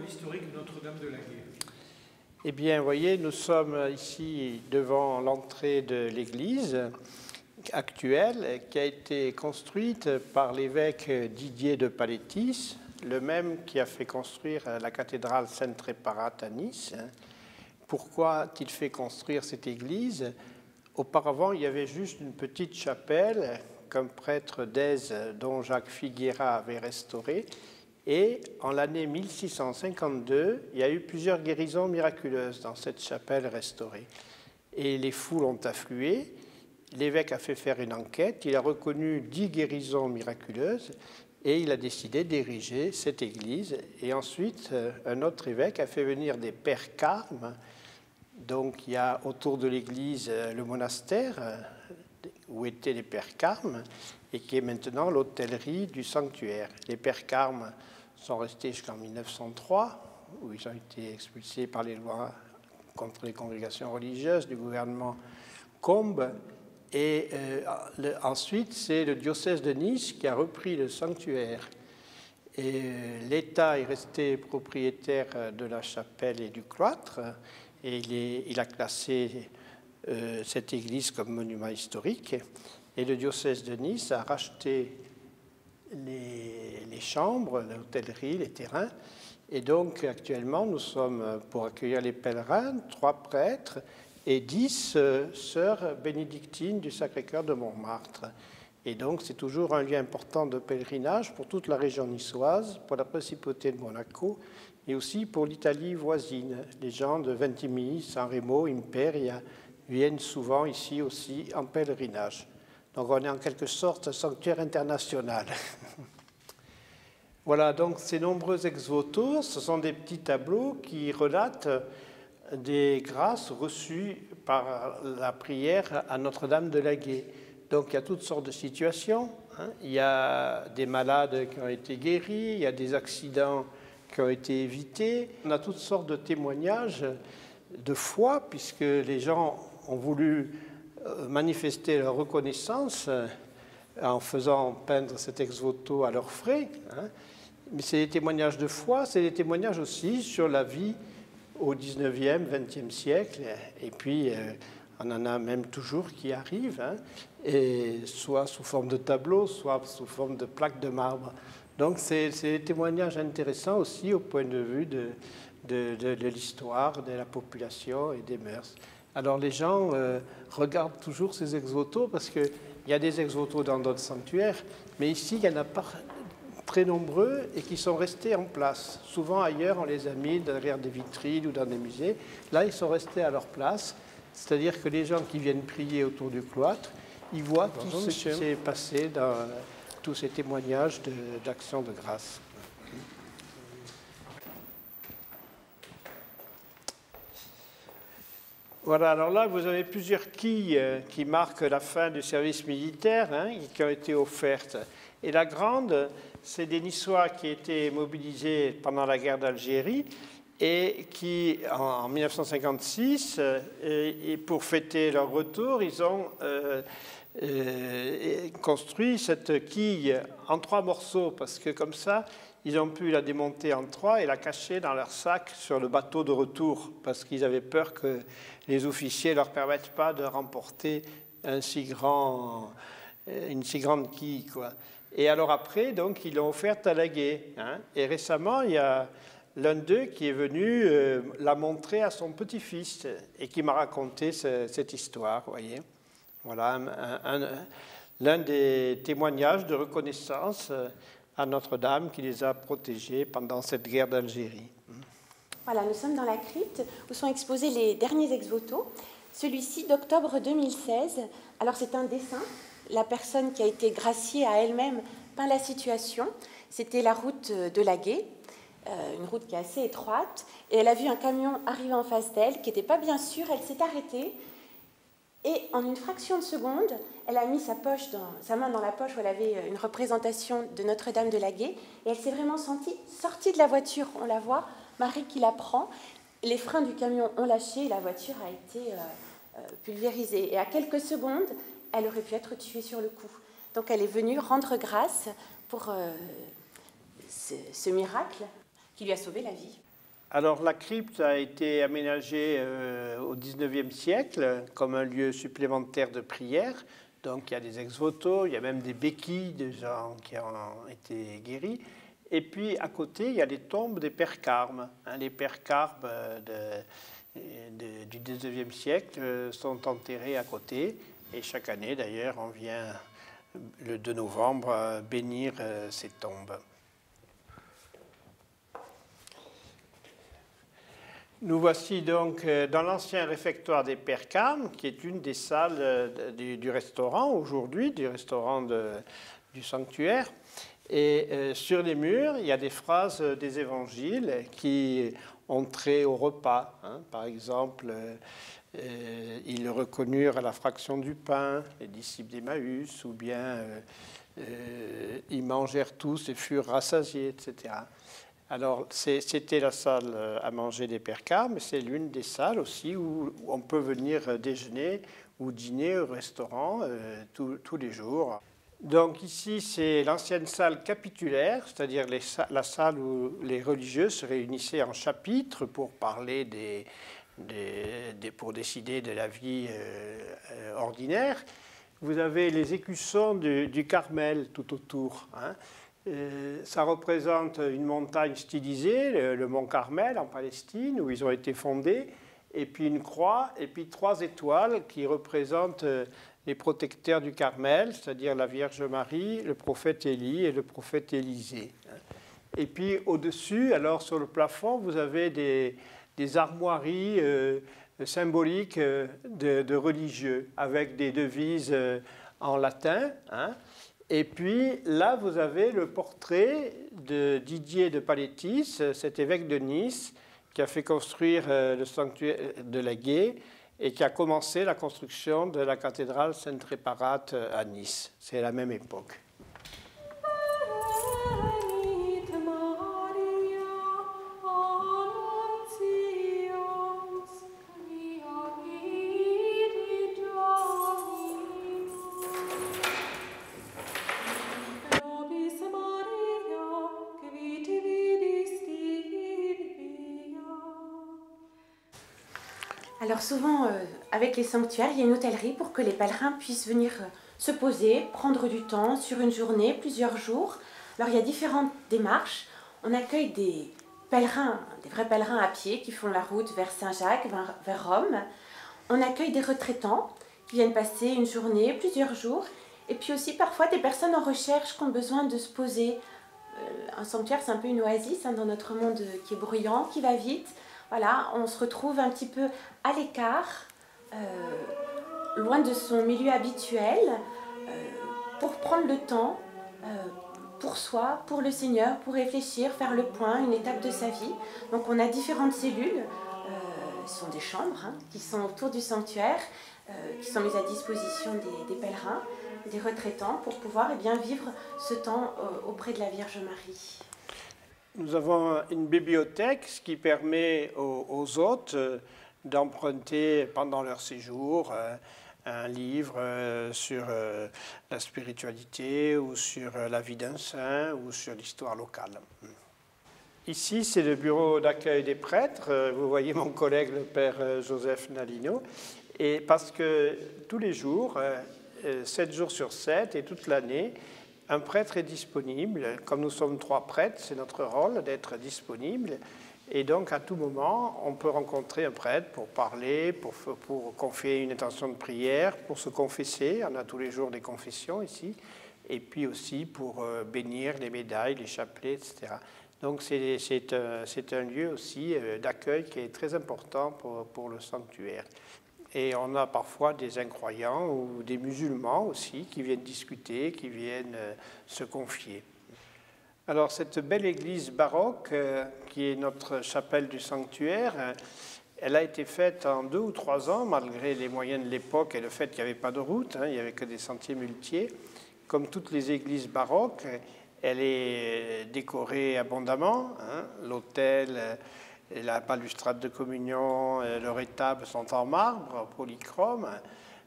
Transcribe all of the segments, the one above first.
historique de Notre-Dame de Laguet? Eh bien, vous voyez, nous sommes ici devant l'entrée de l'église actuelle qui a été construite par l'évêque Didier de Paletis, le même qui a fait construire la cathédrale Sainte-Réparate à Nice. Pourquoi a-t-il fait construire cette église? Auparavant, il y avait juste une petite chapelle qu'un prêtre d'Èze, dont Jacques Figuera, avait restaurée. Et en l'année 1652, il y a eu plusieurs guérisons miraculeuses dans cette chapelle restaurée. Et les foules ont afflué. L'évêque a fait faire une enquête. Il a reconnu 10 guérisons miraculeuses et il a décidé d'ériger cette église. Et ensuite, un autre évêque a fait venir des pères carmes. Donc, il y a autour de l'église le monastère où étaient les pères carmes et qui est maintenant l'hôtellerie du sanctuaire. Les pères carmes sont restés jusqu'en 1903, où ils ont été expulsés par les lois contre les congrégations religieuses du gouvernement Combes. Et ensuite, c'est le diocèse de Nice qui a repris le sanctuaire. Et l'État est resté propriétaire de la chapelle et du cloître, et il a classé cette église comme monument historique. Et le diocèse de Nice a racheté les chambres, l'hôtellerie, les terrains. Et donc, actuellement, nous sommes, pour accueillir les pèlerins, 3 prêtres et 10 sœurs bénédictines du Sacré-Cœur de Montmartre. Et donc, c'est toujours un lieu important de pèlerinage pour toute la région niçoise, pour la principauté de Monaco, et aussi pour l'Italie voisine. Les gens de Ventimiglia, San Remo, Imperia viennent souvent ici aussi en pèlerinage. Donc, on est en quelque sorte un sanctuaire international. Voilà, donc ces nombreux ex-voto, ce sont des petits tableaux qui relatent des grâces reçues par la prière à Notre-Dame de Laguet. Donc il y a toutes sortes de situations. Il y a des malades qui ont été guéris, il y a des accidents qui ont été évités. On a toutes sortes de témoignages de foi, puisque les gens ont voulu manifester leur reconnaissance en faisant peindre cet ex-voto à leurs frais. Mais c'est des témoignages de foi, c'est des témoignages aussi sur la vie au 19e, 20e siècle, et puis on en a même toujours qui arrivent, et soit sous forme de tableaux, soit sous forme de plaques de marbre. Donc c'est des témoignages intéressants aussi au point de vue de l'histoire, de la population et des mœurs. Alors les gens regardent toujours ces ex-voto parce qu'il y a des ex-voto dans d'autres sanctuaires, mais ici il n'y en a pas très nombreux et qui sont restés en place. Souvent ailleurs, on les a mis derrière des vitrines ou dans des musées. Là, ils sont restés à leur place, c'est-à-dire que les gens qui viennent prier autour du cloître, ils voient tout ce qui s'est passé dans tous ces témoignages d'action de grâce. Voilà, alors là, vous avez plusieurs quilles qui marquent la fin du service militaire, qui ont été offertes. Et la grande, c'est des Niçois qui étaient mobilisés pendant la guerre d'Algérie et qui, en 1956, et pour fêter leur retour, ils ont construit cette quille en 3 morceaux, parce que comme ça, ils ont pu la démonter en 3 et la cacher dans leur sac sur le bateau de retour, parce qu'ils avaient peur que les officiers ne leur permettent pas de remporter une si grande quille, quoi. Et alors après, donc, ils l'ont offerte à Laguet. Et récemment, il y a l'un d'eux qui est venu la montrer à son petit-fils et qui m'a raconté cette histoire, vous voyez. Voilà l'un des témoignages de reconnaissance à Notre-Dame qui les a protégés pendant cette guerre d'Algérie. Voilà, nous sommes dans la crypte où sont exposés les derniers ex-voto. Celui-ci d'octobre 2016. Alors c'est un dessin. La personne qui a été graciée à elle-même peint la situation. C'était la route de Laguet, une route qui est assez étroite. Et elle a vu un camion arriver en face d'elle qui n'était pas bien sûr. Elle s'est arrêtée. Et en une fraction de seconde, elle a mis sa main dans la poche où elle avait une représentation de Notre-Dame de Laguet. Et elle s'est vraiment sentie sortie de la voiture. On la voit, Marie qui la prend. Les freins du camion ont lâché et la voiture a été pulvérisée. Et à quelques secondes, elle aurait pu être tuée sur le coup. Donc elle est venue rendre grâce pour ce miracle qui lui a sauvé la vie. Alors la crypte a été aménagée au XIXe siècle comme un lieu supplémentaire de prière. Donc il y a des ex-voto, il y a même des béquilles de gens qui ont été guéris. Et puis à côté, il y a les tombes des pères Carmes. Les pères Carmes du XIXe siècle sont enterrés à côté. Et chaque année, d'ailleurs, on vient le 2 novembre bénir ces tombes. Nous voici donc dans l'ancien réfectoire des Pères Carmes, qui est une des salles du restaurant aujourd'hui, du restaurant du sanctuaire. Et sur les murs, il y a des phrases des évangiles qui ont trait au repas. Par exemple, ils reconnurent à la fraction du pain, les disciples d'Emmaüs, ou bien ils mangèrent tous et furent rassasiés, etc. Alors, c'était la salle à manger des Pères Carmes, mais c'est l'une des salles aussi où on peut venir déjeuner ou dîner au restaurant tous les jours. Donc ici, c'est l'ancienne salle capitulaire, c'est-à-dire la salle où les religieux se réunissaient en chapitres pour parler pour décider de la vie ordinaire. Vous avez les écussons du Carmel tout autour. Ça représente une montagne stylisée, le mont Carmel en Palestine, où ils ont été fondés, et puis une croix, et puis 3 étoiles qui représentent les protecteurs du Carmel, c'est-à-dire la Vierge Marie, le prophète Élie et le prophète Élisée. Et puis au-dessus, alors sur le plafond, vous avez des armoiries symboliques de religieux, avec des devises en latin. Et puis là, vous avez le portrait de Didier de Paletis, cet évêque de Nice, qui a fait construire le sanctuaire de la Gaie et qui a commencé la construction de la cathédrale Sainte-Réparate à Nice. C'est la même époque. Alors souvent, avec les sanctuaires, il y a une hôtellerie pour que les pèlerins puissent venir se poser, prendre du temps sur une journée, plusieurs jours. Alors il y a différentes démarches. On accueille des pèlerins, des vrais pèlerins à pied qui font la route vers Saint-Jacques, vers Rome. On accueille des retraitants qui viennent passer une journée, plusieurs jours. Et puis aussi parfois des personnes en recherche qui ont besoin de se poser. Un sanctuaire, c'est un peu une oasis dans notre monde qui est bruyant, qui va vite. Voilà, on se retrouve un petit peu à l'écart, loin de son milieu habituel, pour prendre le temps pour soi, pour le Seigneur, pour réfléchir, faire le point, une étape de sa vie. Donc on a différentes cellules, ce sont des chambres qui sont autour du sanctuaire, qui sont mises à disposition des pèlerins, des retraitants, pour pouvoir vivre ce temps auprès de la Vierge Marie. Nous avons une bibliothèque, ce qui permet aux hôtes d'emprunter pendant leur séjour un livre sur la spiritualité ou sur la vie d'un saint ou sur l'histoire locale. Ici, c'est le bureau d'accueil des prêtres. Vous voyez mon collègue, le père Joseph Nalino. Et parce que tous les jours, 7 jours sur 7 et toute l'année, un prêtre est disponible. Comme nous sommes 3 prêtres, c'est notre rôle d'être disponible. Et donc, à tout moment, on peut rencontrer un prêtre pour parler, pour confier une intention de prière, pour se confesser. On a tous les jours des confessions ici. Et puis aussi pour bénir les médailles, les chapelets, etc. Donc, c'est un lieu aussi d'accueil qui est très important pour le sanctuaire. Et on a parfois des incroyants ou des musulmans aussi qui viennent discuter, qui viennent se confier. Alors cette belle église baroque, qui est notre chapelle du sanctuaire, elle a été faite en 2 ou 3 ans, malgré les moyens de l'époque et le fait qu'il n'y avait pas de route, il n'y avait que des sentiers muletiers. Comme toutes les églises baroques, elle est décorée abondamment. L'autel, la balustrade de communion, le rétable sont en marbre, polychrome.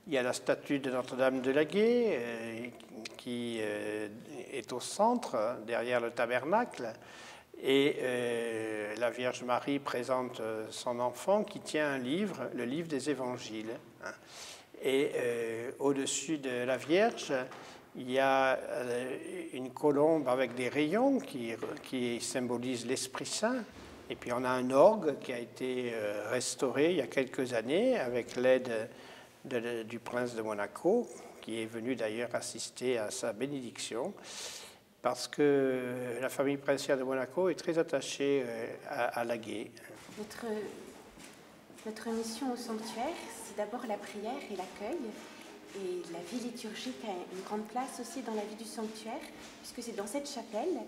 Il y a la statue de Notre-Dame de la Gaie qui est au centre, derrière le tabernacle. Et la Vierge Marie présente son enfant qui tient un livre, le livre des évangiles. Et au-dessus de la Vierge, il y a une colombe avec des rayons qui symbolise l'Esprit Saint. Et puis on a un orgue qui a été restauré il y a quelques années avec l'aide du prince de Monaco, qui est venu d'ailleurs assister à sa bénédiction, parce que la famille princière de Monaco est très attachée à Laguet. Notre mission au sanctuaire, c'est d'abord la prière et l'accueil. Et la vie liturgique a une grande place aussi dans la vie du sanctuaire, puisque c'est dans cette chapelle,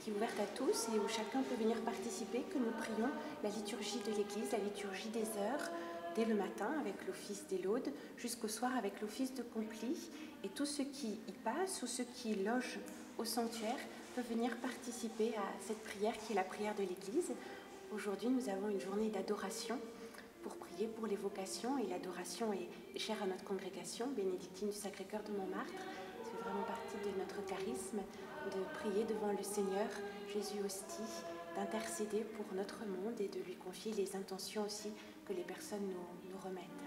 qui est ouverte à tous et où chacun peut venir participer, que nous prions la liturgie de l'Église, la liturgie des heures, dès le matin avec l'office des laudes, jusqu'au soir avec l'office de complis. Et tous ceux qui y passent ou ceux qui logent au sanctuaire peuvent venir participer à cette prière qui est la prière de l'Église. Aujourd'hui, nous avons une journée d'adoration pour prier pour les vocations, et l'adoration est chère à notre congrégation bénédictine du Sacré-Cœur de Montmartre. Ça fait vraiment partie de notre charisme de prier devant le Seigneur Jésus hostie, d'intercéder pour notre monde et de lui confier les intentions aussi que les personnes nous remettent.